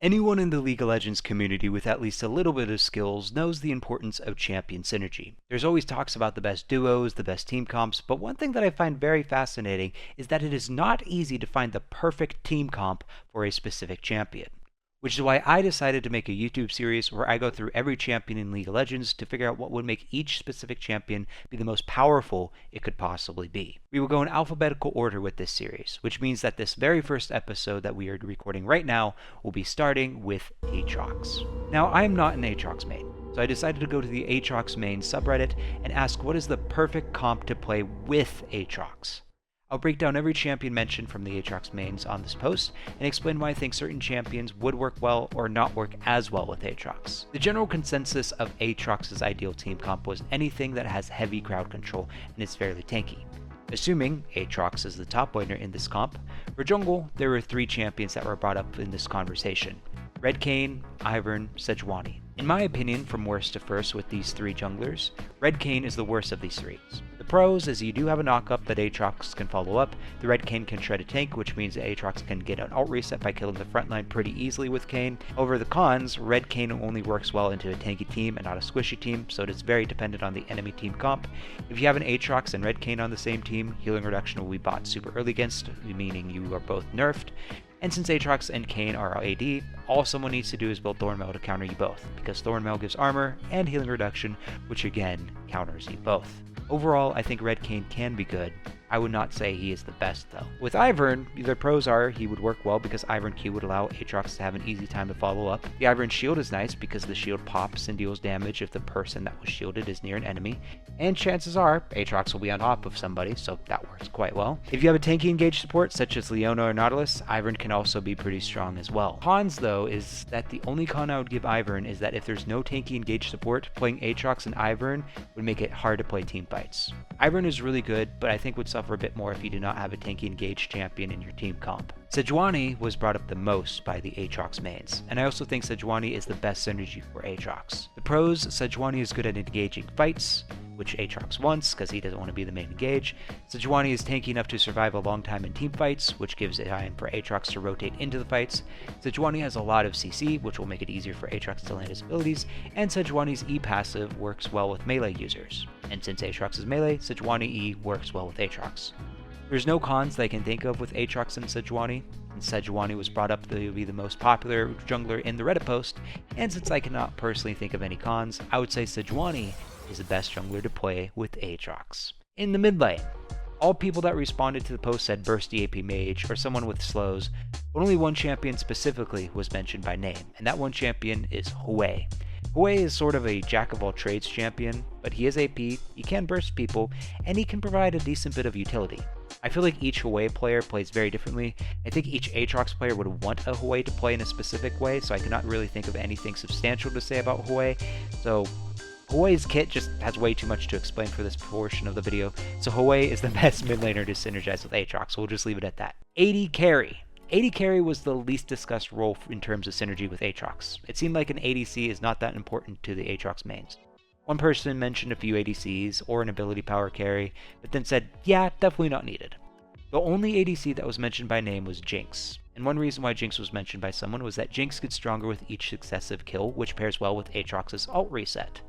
Anyone in the League of Legends community with at least a little bit of skills knows the importance of champion synergy. There's always talks about the best duos, the best team comps, but one thing that I find very fascinating is that it is not easy to find the perfect team comp for a specific champion. Which is why I decided to make a YouTube series where I go through every champion in League of Legends to figure out what would make each specific champion be the most powerful it could possibly be. We will go in alphabetical order with this series, which means that this very first episode that we are recording right now will be starting with Aatrox. Now, I am not an Aatrox main, so I decided to go to the Aatrox main subreddit and ask what is the perfect comp to play with Aatrox. I'll break down every champion mentioned from the Aatrox mains on this post, and explain why I think certain champions would work well or not work as well with Aatrox. The general consensus of Aatrox's ideal team comp was anything that has heavy crowd control and is fairly tanky. Assuming Aatrox is the top laner in this comp, for jungle, there were 3 champions that were brought up in this conversation: Red Kayn, Ivern, Sejuani. In my opinion, from worst to first with these 3 junglers, Red Kayn is the worst of these 3. The pros is you do have a knockup that Aatrox can follow up. The Red Kayn can shred a tank, which means that Aatrox can get an alt reset by killing the front line pretty easily with Kayn. Over the cons, Red Kayn only works well into a tanky team and not a squishy team, so it is very dependent on the enemy team comp. If you have an Aatrox and Red Kayn on the same team, healing reduction will be bought super early against, meaning you are both nerfed. And since Aatrox and Kayn are AD, all someone needs to do is build Thornmail to counter you both, because Thornmail gives armor and healing reduction, which again counters you both. Overall, I think Red Kayn can be good. I would not say he is the best though. With Ivern, the pros are he would work well because Ivern Q would allow Aatrox to have an easy time to follow up. The Ivern shield is nice because the shield pops and deals damage if the person that was shielded is near an enemy. And chances are, Aatrox will be on top of somebody, so that works quite well. If you have a tanky engaged support such as Leona or Nautilus, Ivern can also be pretty strong as well. Cons though is that the only con I would give Ivern is that if there's no tanky engaged support, playing Aatrox and Ivern would make it hard to play team fights. Ivern is really good, but I think would suffer a bit more if you do not have a tanky engaged champion in your team comp. Sejuani was brought up the most by the Aatrox mains, and I also think Sejuani is the best synergy for Aatrox. The pros, Sejuani is good at engaging fights, which Aatrox wants because he doesn't want to be the main engage. Sejuani is tanky enough to survive a long time in team fights, which gives it time for Aatrox to rotate into the fights. Sejuani has a lot of CC, which will make it easier for Aatrox to land his abilities, and Sejuani's E passive works well with melee users. And since Aatrox is melee, Sejuani E works well with Aatrox. There's no cons that I can think of with Aatrox and Sejuani, since Sejuani was brought up to be the most popular jungler in the Reddit post, and since I cannot personally think of any cons, I would say Sejuani is the best jungler to play with Aatrox. In the mid lane, all people that responded to the post said bursty AP mage or someone with slows, but only one champion specifically was mentioned by name, and that one champion is Hwei. Hwei is sort of a jack-of-all-trades champion, but he is AP, he can burst people, and he can provide a decent bit of utility. I feel like each Hwei player plays very differently. I think each Aatrox player would want a Hwei to play in a specific way, so I cannot really think of anything substantial to say about Hwei. So Hwei's kit just has way too much to explain for this portion of the video, so Hwei is the best mid laner to synergize with Aatrox, so we'll just leave it at that. AD Carry. AD Carry was the least discussed role in terms of synergy with Aatrox. It seemed like an ADC is not that important to the Aatrox mains. One person mentioned a few ADCs or an ability power carry, but then said, yeah, definitely not needed. The only ADC that was mentioned by name was Jinx, and one reason why Jinx was mentioned by someone was that Jinx gets stronger with each successive kill, which pairs well with Aatrox's alt reset.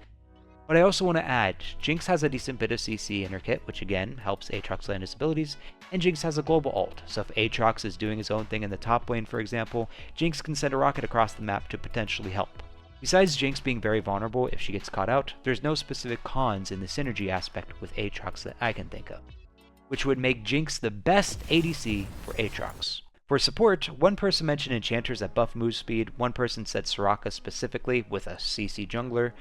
But I also want to add, Jinx has a decent bit of CC in her kit, which again helps Aatrox land his abilities, and Jinx has a global ult, so if Aatrox is doing his own thing in the top lane for example, Jinx can send a rocket across the map to potentially help. Besides Jinx being very vulnerable if she gets caught out, there's no specific cons in the synergy aspect with Aatrox that I can think of, which would make Jinx the best ADC for Aatrox. For support, one person mentioned enchanters that buff move speed, one person said Soraka specifically with a CC jungler,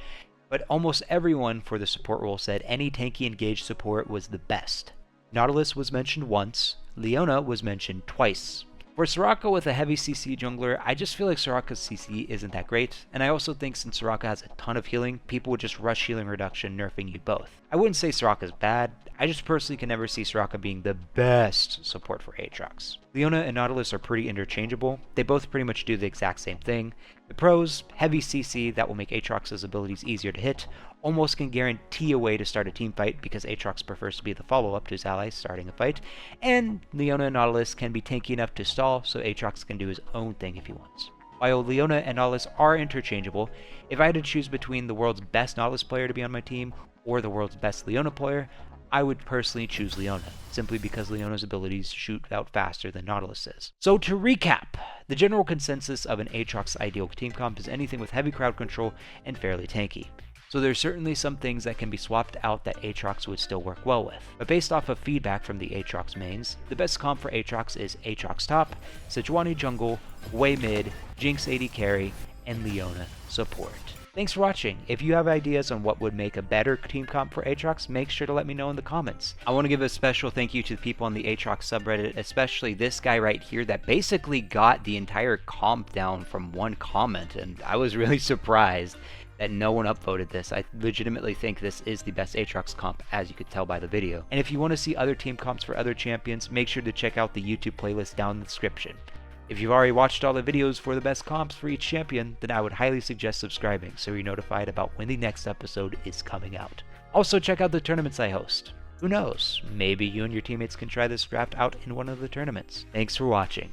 but almost everyone for the support role said any tanky engaged support was the best. Nautilus was mentioned once, Leona was mentioned twice. For Soraka with a heavy CC jungler, I just feel like Soraka's CC isn't that great, and I also think since Soraka has a ton of healing, people would just rush healing reduction, nerfing you both. I wouldn't say Soraka's bad, I just personally can never see Soraka being the best support for Aatrox. Leona and Nautilus are pretty interchangeable, they both pretty much do the exact same thing. The pros, heavy CC that will make Aatrox's abilities easier to hit, almost can guarantee a way to start a team fight because Aatrox prefers to be the follow-up to his allies starting a fight, and Leona and Nautilus can be tanky enough to stall so Aatrox can do his own thing if he wants. While Leona and Nautilus are interchangeable, if I had to choose between the world's best Nautilus player to be on my team or the world's best Leona player, I would personally choose Leona, simply because Leona's abilities shoot out faster than Nautilus is. So to recap, the general consensus of an Aatrox ideal team comp is anything with heavy crowd control and fairly tanky. So there's certainly some things that can be swapped out that Aatrox would still work well with. But based off of feedback from the Aatrox mains, the best comp for Aatrox is Aatrox top, Sejuani jungle, Wei mid, Jinx AD carry, and Leona support. Thanks for watching. If you have ideas on what would make a better team comp for Aatrox, make sure to let me know in the comments. I want to give a special thank you to the people on the Aatrox subreddit, especially this guy right here that basically got the entire comp down from one comment, and I was really surprised that no one upvoted this. I legitimately think this is the best Aatrox comp, as you could tell by the video. And if you want to see other team comps for other champions, make sure to check out the YouTube playlist down in the description. If you've already watched all the videos for the best comps for each champion, then I would highly suggest subscribing so you're notified about when the next episode is coming out. Also check out the tournaments I host. Who knows, maybe you and your teammates can try this draft out in one of the tournaments. Thanks for watching.